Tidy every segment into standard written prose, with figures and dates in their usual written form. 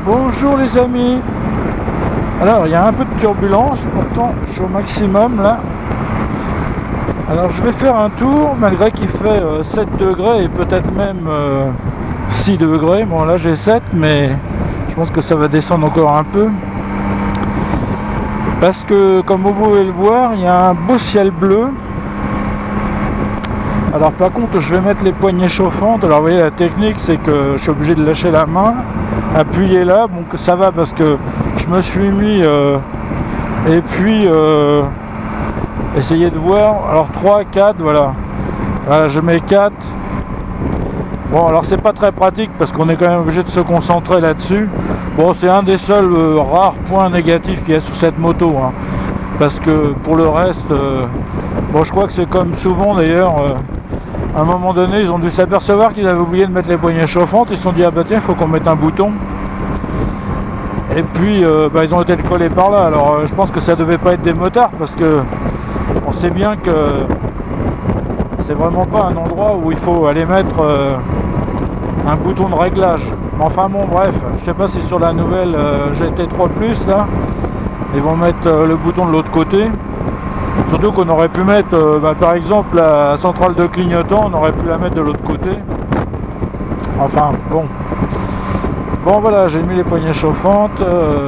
Bonjour les amis. Alors il y a un peu de turbulence, pourtant je suis au maximum là. Alors je vais faire un tour malgré qu'il fait 7 degrés et peut-être même 6 degrés. Bon là j'ai 7 mais je pense que ça va descendre encore un peu. Parce que comme vous pouvez le voir, il y a un beau ciel bleu. Alors par contre je vais mettre les poignées chauffantes. Alors vous voyez la technique c'est que je suis obligé de lâcher la main, appuyer là, bon que ça va parce que je me suis mis et puis essayez de voir, alors 3, 4, voilà, je mets 4. Bon alors c'est pas très pratique parce qu'on est quand même obligé de se concentrer là-dessus. Bon c'est un des seuls rares points négatifs qu'il y a sur cette moto, hein. Parce que pour le reste, bon je crois que c'est comme souvent d'ailleurs, à un moment donné ils ont dû s'apercevoir qu'ils avaient oublié de mettre les poignées chauffantes, ils se sont dit ah bah tiens il faut qu'on mette un bouton. Et puis ils ont été collés par là, alors je pense que ça devait pas être des motards parce que on sait bien que c'est vraiment pas un endroit où il faut aller mettre un bouton de réglage. Enfin bon bref, je sais pas si sur la nouvelle GT3 Plus là, ils vont mettre le bouton de l'autre côté. Surtout qu'on aurait pu mettre par exemple la centrale de clignotant, on aurait pu la mettre de l'autre côté. Enfin bon. Bon voilà, j'ai mis les poignées chauffantes,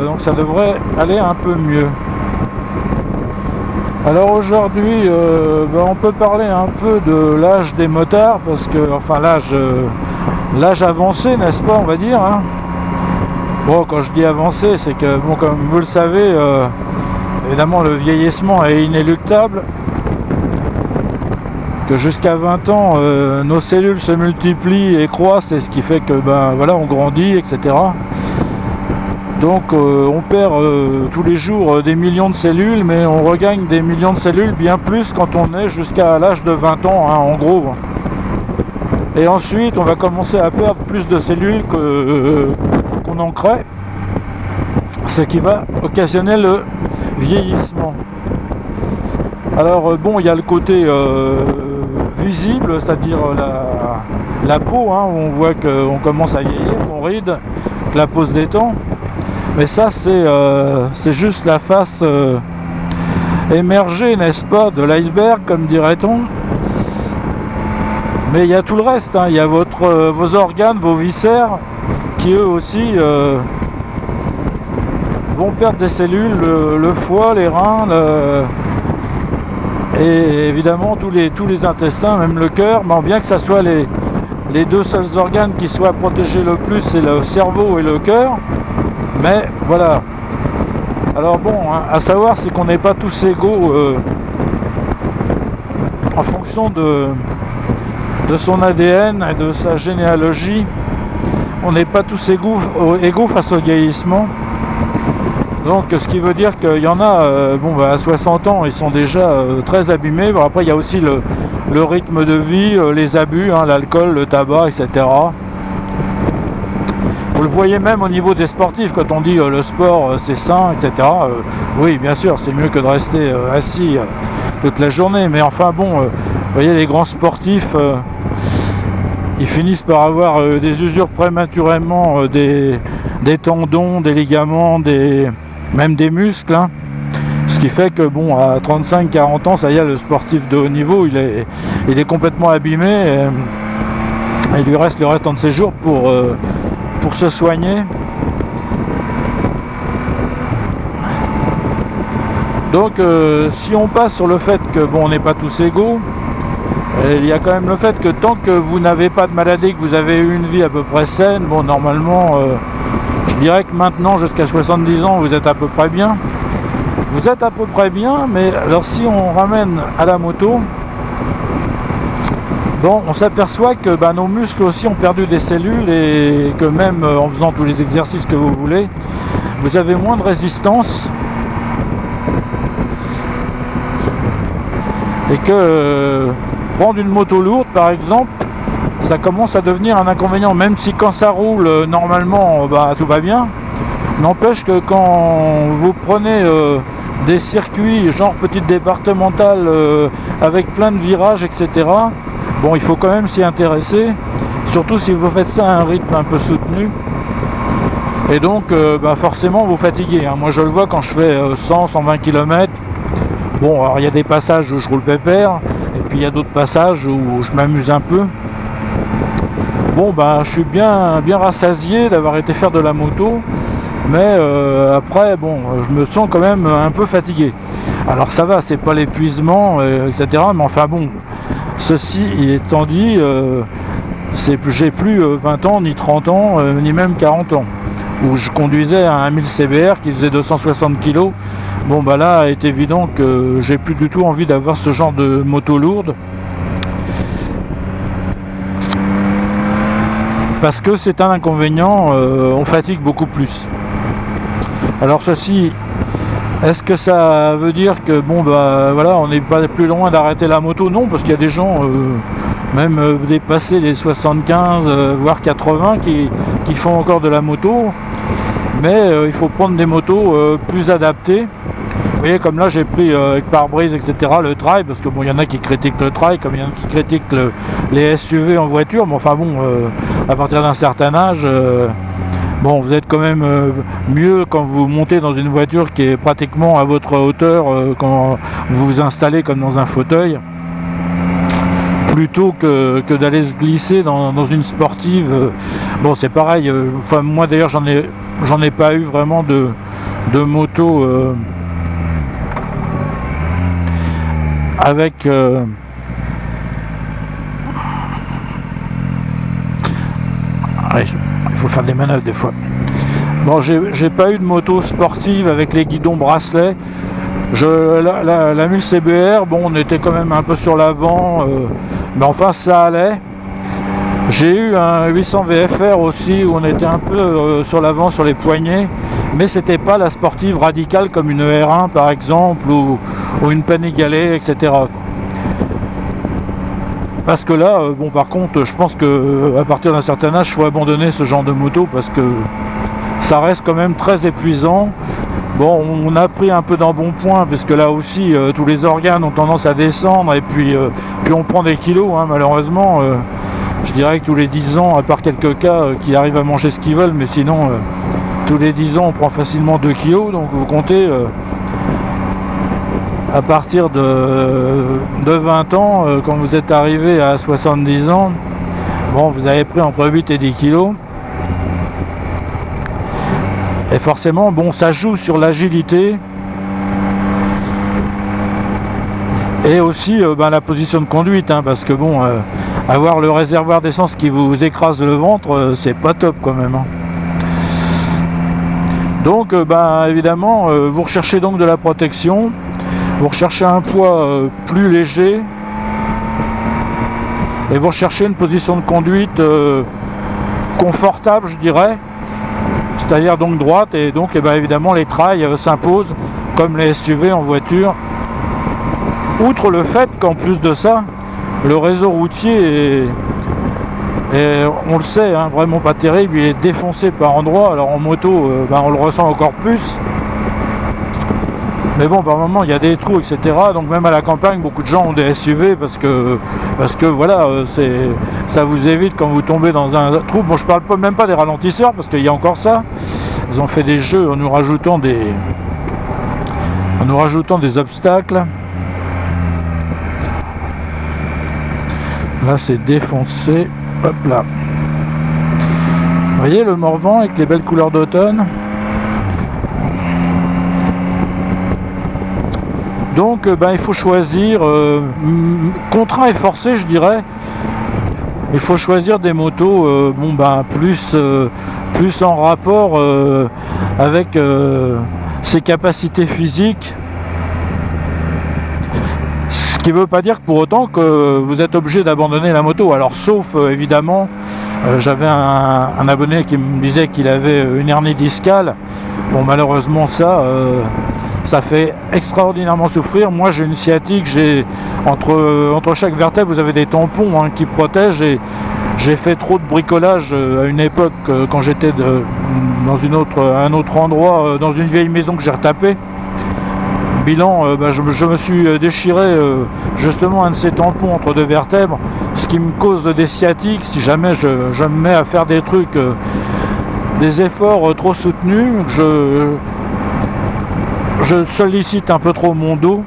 donc ça devrait aller un peu mieux. Alors aujourd'hui, on peut parler un peu de l'âge des motards, parce que, enfin l'âge avancé, n'est-ce pas, on va dire, hein. Bon, quand je dis avancé, c'est que, bon, comme vous le savez, évidemment le vieillissement est inéluctable, que jusqu'à 20 ans, nos cellules se multiplient et croissent, et ce qui fait que, voilà, on grandit, etc. Donc on perd tous les jours des millions de cellules, mais on regagne des millions de cellules bien plus quand on est jusqu'à l'âge de 20 ans, hein, en gros. Et ensuite on va commencer à perdre plus de cellules qu'on en crée, ce qui va occasionner le vieillissement. Alors bon, il y a le côté visible, c'est-à-dire la peau, hein, où on voit qu'on commence à vieillir, qu'on ride, que la peau se détend. Mais ça c'est juste la face émergée, n'est-ce pas, de l'iceberg, comme dirait-on. Mais il y a tout le reste, hein. Il y a vos organes, vos viscères, qui eux aussi vont perdre des cellules, le foie, les reins, et évidemment tous les intestins, même le cœur. Bon, bien que ça soit les deux seuls organes qui soient protégés le plus, c'est le cerveau et le cœur. Mais voilà. Alors bon, hein, à savoir c'est qu'on n'est pas tous égaux en fonction de son ADN et de sa généalogie. On n'est pas tous égaux face au vieillissement. Donc ce qui veut dire qu'il y en a, à 60 ans ils sont déjà très abîmés. Bon, après il y a aussi le rythme de vie, les abus, hein, l'alcool, le tabac, etc. Vous le voyez même au niveau des sportifs, quand on dit le sport c'est sain, etc. Oui, bien sûr, c'est mieux que de rester assis toute la journée. Mais enfin bon, vous voyez, les grands sportifs, ils finissent par avoir des usures prématurément des tendons, des ligaments, même des muscles. Hein. Ce qui fait que bon, à 35-40 ans, ça y est, le sportif de haut niveau, il est complètement abîmé. Et il lui reste le restant de ses jours pour se soigner. Donc si on passe sur le fait que on n'est pas tous égaux, il y a quand même le fait que tant que vous n'avez pas de maladie, que vous avez eu une vie à peu près saine, bon normalement je dirais que maintenant jusqu'à 70 ans vous êtes à peu près bien. Vous êtes à peu près bien, mais alors si on ramène à la moto, bon, on s'aperçoit que nos muscles aussi ont perdu des cellules et que même en faisant tous les exercices que vous voulez, vous avez moins de résistance et que prendre une moto lourde par exemple, ça commence à devenir un inconvénient, même si quand ça roule normalement tout va bien. N'empêche que quand vous prenez des circuits genre petite départementale avec plein de virages, etc., bon, il faut quand même s'y intéresser, surtout si vous faites ça à un rythme un peu soutenu. Et donc forcément vous fatiguez, hein. Moi je le vois quand je fais 100-120 km. Bon, alors il y a des passages où je roule pépère, et puis il y a d'autres passages où je m'amuse un peu. Bon, je suis bien rassasié d'avoir été faire de la moto, mais après, bon, je me sens quand même un peu fatigué. Alors ça va, c'est pas l'épuisement, etc. Mais enfin bon, ceci étant dit, j'ai plus 20 ans, ni 30 ans, ni même 40 ans, où je conduisais un 1000 CBR qui faisait 260 kg. Bon là, il est évident que j'ai plus du tout envie d'avoir ce genre de moto lourde. Parce que c'est un inconvénient, on fatigue beaucoup plus. Alors ceci, est-ce que ça veut dire que voilà, on n'est pas plus loin d'arrêter la moto? Non, parce qu'il y a des gens, même dépassés les 75, voire 80, qui font encore de la moto. Mais il faut prendre des motos plus adaptées. Vous voyez, comme là j'ai pris avec pare-brise, etc., le trail, parce que bon, il y en a qui critiquent le trail, comme il y en a qui critiquent les SUV en voiture, mais enfin bon, à partir d'un certain âge, bon, vous êtes quand même mieux quand vous montez dans une voiture qui est pratiquement à votre hauteur, quand vous vous installez comme dans un fauteuil, plutôt que d'aller se glisser dans une sportive. Bon, c'est pareil, enfin moi d'ailleurs j'en ai pas eu vraiment de moto avec il faut faire des manœuvres des fois. Bon, j'ai pas eu de moto sportive avec les guidons bracelets. La 1000 CBR, bon, on était quand même un peu sur l'avant, mais enfin ça allait. J'ai eu un 800 VFR aussi où on était un peu sur l'avant sur les poignets, mais c'était pas la sportive radicale comme une R1 par exemple ou une Panigale, etc. Parce que là, bon, par contre, je pense que à partir d'un certain âge, il faut abandonner ce genre de moto parce que ça reste quand même très épuisant. Bon, on a pris un peu d'embonpoint parce que là aussi, tous les organes ont tendance à descendre et puis on prend des kilos, hein, malheureusement. Je dirais que tous les 10 ans, à part quelques cas qui arrivent à manger ce qu'ils veulent, mais sinon, tous les 10 ans, on prend facilement 2 kilos. Donc vous comptez, à partir de 20 ans, quand vous êtes arrivé à 70 ans, bon, vous avez pris entre 8 et 10 kilos. Et forcément, bon, ça joue sur l'agilité et aussi la position de conduite, hein, parce que bon, avoir le réservoir d'essence qui vous écrase le ventre, c'est pas top quand même, hein. Donc, évidemment, vous recherchez donc de la protection, vous recherchez un poids plus léger et vous recherchez une position de conduite confortable, je dirais. C'est-à-dire donc droite, et donc évidemment les trails s'imposent comme les SUV en voiture. Outre le fait qu'en plus de ça, le réseau routier est on le sait, hein, vraiment pas terrible, il est défoncé par endroits. Alors en moto, on le ressent encore plus. Mais bon, par moment il y a des trous, etc. Donc même à la campagne, beaucoup de gens ont des SUV parce que voilà, ça vous évite quand vous tombez dans un trou. Bon, je parle même pas des ralentisseurs parce qu'il y a encore ça. Ils ont fait des jeux en nous rajoutant des obstacles. Là c'est défoncé. Hop là. Vous voyez le Morvan avec les belles couleurs d'automne. Donc il faut choisir, contraint et forcé, je dirais. Il faut choisir des motos plus en rapport avec ses capacités physiques. Ce qui ne veut pas dire que pour autant que vous êtes obligé d'abandonner la moto. Alors sauf évidemment, j'avais un abonné qui me disait qu'il avait une hernie discale. Bon, malheureusement ça fait extraordinairement souffrir. Moi j'ai une sciatique, j'ai entre chaque vertèbre vous avez des tampons, hein, qui protègent, et j'ai fait trop de bricolage à une époque quand j'étais dans un autre endroit, dans une vieille maison que j'ai retapée. Bilan, je me suis déchiré justement un de ces tampons entre deux vertèbres, ce qui me cause des sciatiques si jamais je me mets à faire des trucs des efforts trop soutenus, je sollicite un peu trop mon dos.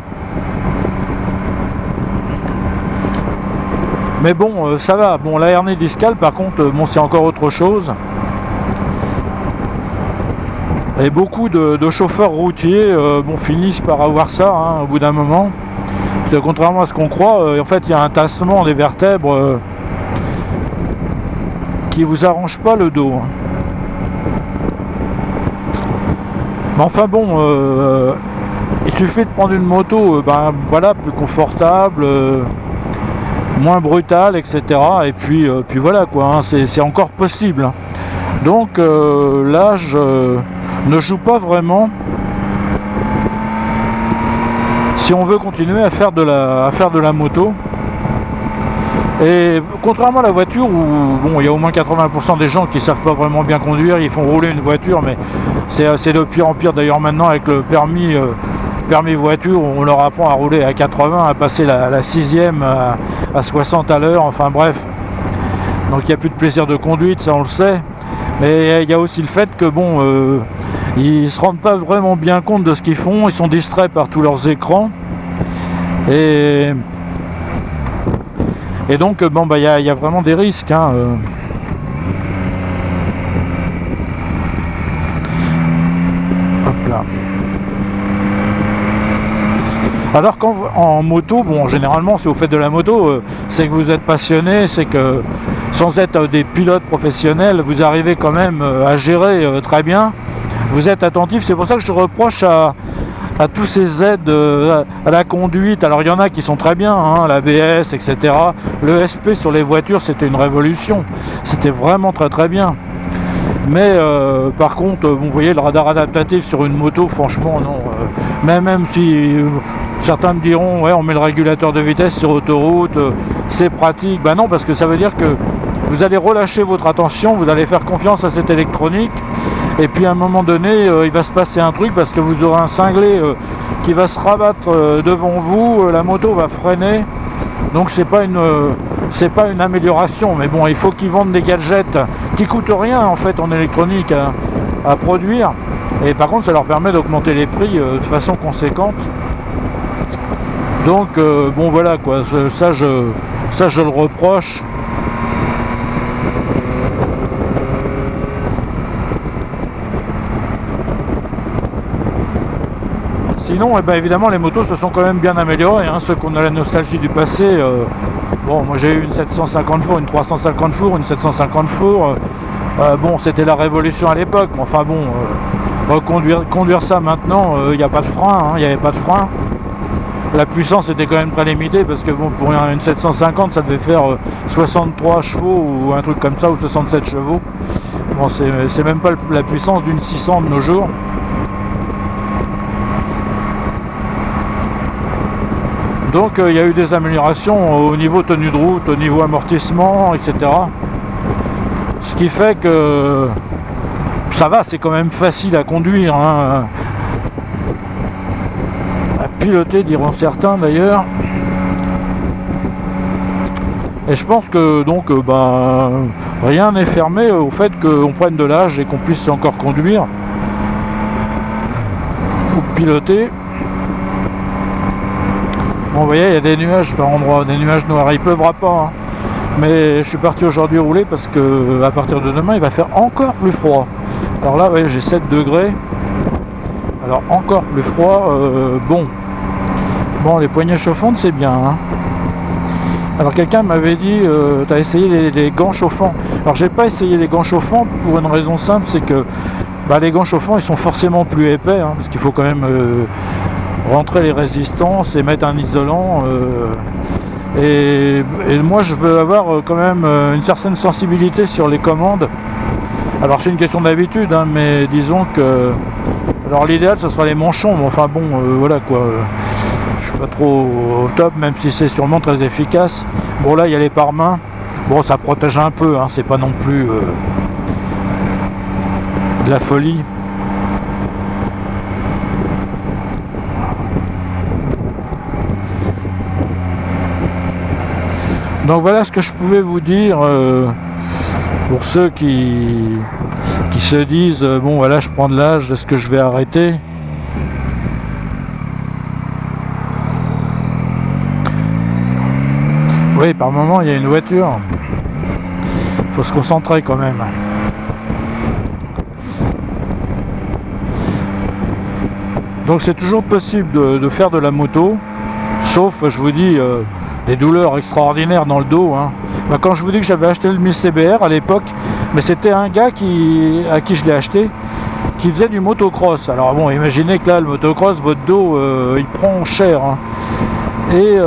Mais bon, ça va. Bon, la hernie discale, par contre, bon, c'est encore autre chose. Et beaucoup de chauffeurs routiers bon, finissent par avoir ça hein, au bout d'un moment. Parce que, contrairement à ce qu'on croit, en fait, il y a un tassement des vertèbres qui vous arrange pas le dos. Mais enfin bon, il suffit de prendre une moto, ben voilà, plus confortable, moins brutale, etc. Et puis voilà quoi, hein, c'est encore possible. Hein. Donc l'âge ne joue pas vraiment. Si on veut continuer à faire de la moto. Et contrairement à la voiture où bon, il y a au moins 80% des gens qui savent pas vraiment bien conduire, ils font rouler une voiture, mais c'est de pire en pire d'ailleurs maintenant avec le permis voiture, où on leur apprend à rouler à 80, à passer la 6e à 60 à l'heure, enfin bref. Donc il n'y a plus de plaisir de conduite, ça on le sait. Mais il y a aussi le fait que bon, ils se rendent pas vraiment bien compte de ce qu'ils font, ils sont distraits par tous leurs écrans. Et donc, bon, bah, y a vraiment des risques. Hein, Hop là. Alors qu'en moto, bon, généralement, si vous faites de la moto, c'est que vous êtes passionné, c'est que sans être des pilotes professionnels, vous arrivez quand même à gérer très bien. Vous êtes attentif. C'est pour ça que je reproche à tous ces aides à la conduite. Alors il y en a qui sont très bien, hein, l'ABS, etc. Le SP sur les voitures, c'était une révolution. C'était vraiment très très bien. Mais par contre, vous voyez, le radar adaptatif sur une moto, franchement, non. Même si certains me diront, ouais, on met le régulateur de vitesse sur autoroute, c'est pratique. Ben non, parce que ça veut dire que vous allez relâcher votre attention, vous allez faire confiance à cette électronique. Et puis à un moment donné, il va se passer un truc parce que vous aurez un cinglé qui va se rabattre devant vous, la moto va freiner. Donc c'est pas une amélioration, mais bon, il faut qu'ils vendent des gadgets qui coûtent rien en fait en électronique à produire. Et par contre, ça leur permet d'augmenter les prix de façon conséquente. Donc bon voilà quoi, ça je le reproche. Sinon, eh ben, évidemment, les motos se sont quand même bien améliorées. Hein. Ceux qu'on a la nostalgie du passé, bon, moi j'ai eu une 750 fours, une 350 fours, une 750 fours. Bon, c'était la révolution à l'époque. Mais enfin bon, conduire ça maintenant, il n'y a pas de frein. Il n'y avait pas de frein. La puissance était quand même très limitée parce que bon, pour une 750, ça devait faire 63 chevaux ou un truc comme ça, ou 67 chevaux. Bon, c'est même pas la puissance d'une 600 de nos jours. Donc il y a eu des améliorations au niveau tenue de route, au niveau amortissement, etc. Ce qui fait que ça va, c'est quand même facile à conduire, hein. À piloter diront certains d'ailleurs. Et je pense que donc rien n'est fermé au fait qu'on prenne de l'âge et qu'on puisse encore conduire ou piloter. Bon, vous voyez, il y a des nuages par endroits, des nuages noirs, il pleuvra pas. Hein. Mais je suis parti aujourd'hui rouler parce que à partir de demain, il va faire encore plus froid. Alors là, vous voyez, j'ai 7 degrés. Alors encore plus froid. Bon, les poignées chauffantes, c'est bien. Hein. Alors quelqu'un m'avait dit, tu as essayé les gants chauffants. Alors j'ai pas essayé les gants chauffants pour une raison simple, c'est que les gants chauffants, ils sont forcément plus épais, hein, parce qu'il faut quand même rentrer les résistances et mettre un isolant. Et moi je veux avoir quand même une certaine sensibilité sur les commandes. Alors c'est une question d'habitude, hein, mais disons que alors l'idéal ce sera les manchons, mais enfin bon voilà quoi, je suis pas trop au top, même si c'est sûrement très efficace. Bon là il y a les pare-mains, bon ça protège un peu, hein, c'est pas non plus de la folie. Donc voilà ce que je pouvais vous dire pour ceux qui qui se disent bon voilà, je prends de l'âge, est-ce que je vais arrêter? Oui, par moment il y a une voiture, faut se concentrer quand même. Donc c'est toujours possible de faire de la moto, sauf, je vous dis, des douleurs extraordinaires dans le dos, hein. Bah, quand je vous dis que j'avais acheté le 1000 CBR à l'époque, mais c'était un gars à qui je l'ai acheté, qui faisait du motocross. Alors bon, imaginez que là, le motocross, votre dos, il prend cher, hein. Et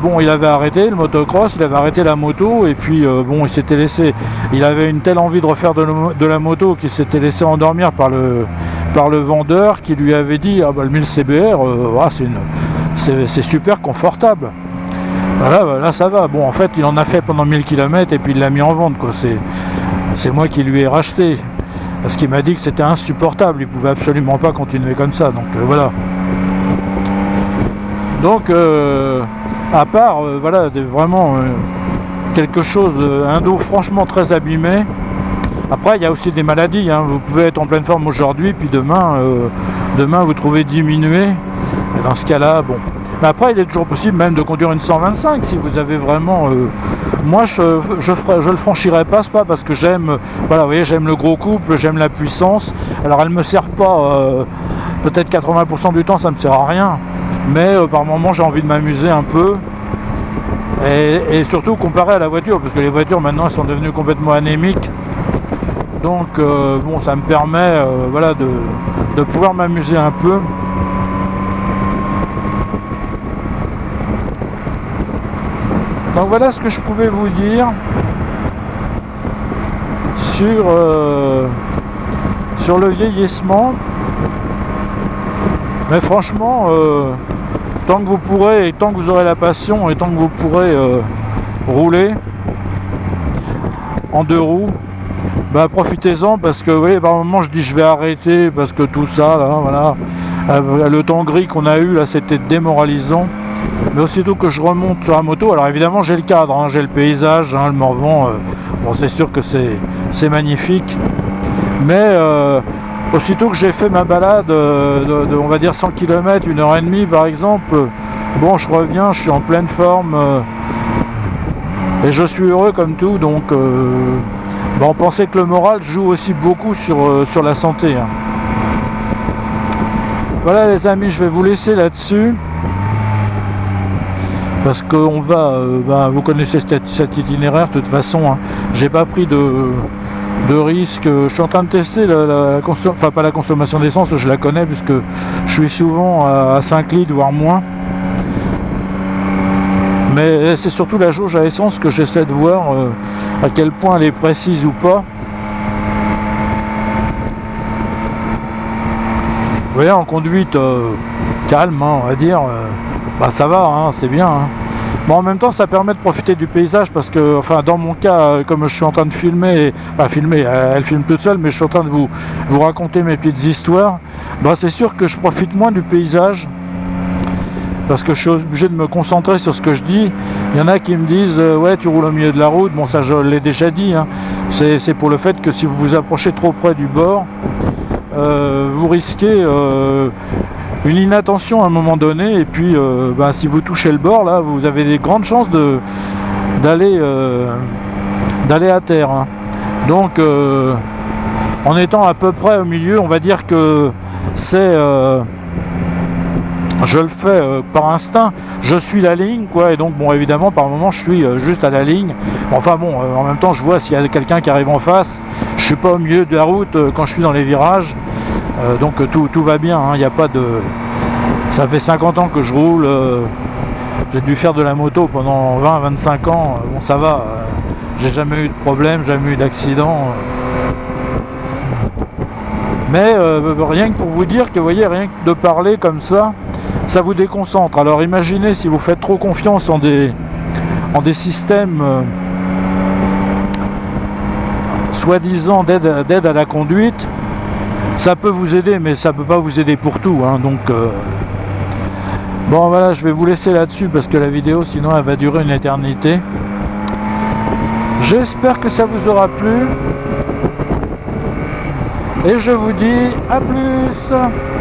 bon, il avait arrêté le motocross, il avait arrêté la moto, et puis bon, il s'était laissé, il avait une telle envie de refaire de la moto qu'il s'était laissé endormir par le vendeur, qui lui avait dit ah bah le 1000 CBR, ah, c'est super confortable. Voilà, là ça va. Bon, en fait, il en a fait pendant 1000 km et puis il l'a mis en vente, quoi. C'est moi qui lui ai racheté, parce qu'il m'a dit que c'était insupportable, il pouvait absolument pas continuer comme ça. Donc voilà. Donc à part voilà, vraiment quelque chose, un dos franchement très abîmé. Après il y a aussi des maladies, hein. Vous pouvez être en pleine forme aujourd'hui, puis demain vous trouvez diminué. Et dans ce cas là, bon. Mais après il est toujours possible même de conduire une 125 si vous avez vraiment moi je le franchirai pas, c'est pas parce que j'aime, voilà, vous voyez, j'aime le gros couple, j'aime la puissance. Alors elle me sert pas, peut-être 80% du temps ça me sert à rien, mais par moment j'ai envie de m'amuser un peu, et surtout comparé à la voiture, parce que les voitures maintenant elles sont devenues complètement anémiques. Donc bon, ça me permet voilà, de pouvoir m'amuser un peu. Donc voilà ce que je pouvais vous dire sur le vieillissement. Mais franchement, tant que vous pourrez, et tant que vous aurez la passion, et tant que vous pourrez rouler en deux roues, bah profitez-en, parce que oui, par moment je dis je vais arrêter parce que tout ça là, voilà, le temps gris qu'on a eu là, c'était démoralisant. Mais aussitôt que je remonte sur la moto, alors évidemment j'ai le cadre, hein, j'ai le paysage, hein, le Morvan, bon c'est sûr que c'est magnifique, mais aussitôt que j'ai fait ma balade de on va dire 100 km, 1h30 par exemple, bon je reviens, je suis en pleine forme, et je suis heureux comme tout. Donc bon, pensez que le moral joue aussi beaucoup sur la santé, hein. Voilà les amis, je vais vous laisser là-dessus, parce qu'on va, vous connaissez cet itinéraire de toute façon, hein. J'ai pas pris de risque. Je suis en train de tester enfin pas la consommation d'essence, je la connais puisque je suis souvent à 5 litres voire moins, mais c'est surtout la jauge à essence que j'essaie de voir à quel point elle est précise ou pas. Vous voyez, en conduite calme, hein, on va dire, bah ça va, hein, c'est bien, hein. Bon, en même temps ça permet de profiter du paysage, parce que, enfin dans mon cas, comme je suis en train de filmer, elle filme toute seule, mais je suis en train de vous raconter mes petites histoires, bah c'est sûr que je profite moins du paysage, parce que je suis obligé de me concentrer sur ce que je dis. Il y en a qui me disent ouais tu roules au milieu de la route, bon ça je l'ai déjà dit, hein. C'est pour le fait que si vous vous approchez trop près du bord, vous risquez une inattention à un moment donné, et puis si vous touchez le bord là, vous avez des grandes chances d'aller à terre, hein. Donc en étant à peu près au milieu, on va dire que c'est je le fais par instinct, je suis la ligne, quoi, et donc bon évidemment par moment je suis juste à la ligne. Enfin bon, en même temps je vois s'il y a quelqu'un qui arrive en face, je suis pas au milieu de la route quand je suis dans les virages, donc tout va bien, hein, il n'y a pas de... Ça fait 50 ans que je roule, j'ai dû faire de la moto pendant 20-25 ans, bon ça va, j'ai jamais eu de problème, jamais eu d'accident. Mais rien que pour vous dire que, vous voyez, rien que de parler comme ça vous déconcentre. Alors imaginez si vous faites trop confiance en des systèmes soi-disant d'aide à la conduite. Ça peut vous aider, mais ça peut pas vous aider pour tout, hein. Donc bon voilà, je vais vous laisser là-dessus, parce que la vidéo sinon elle va durer une éternité. J'espère que ça vous aura plu. Et je vous dis à plus.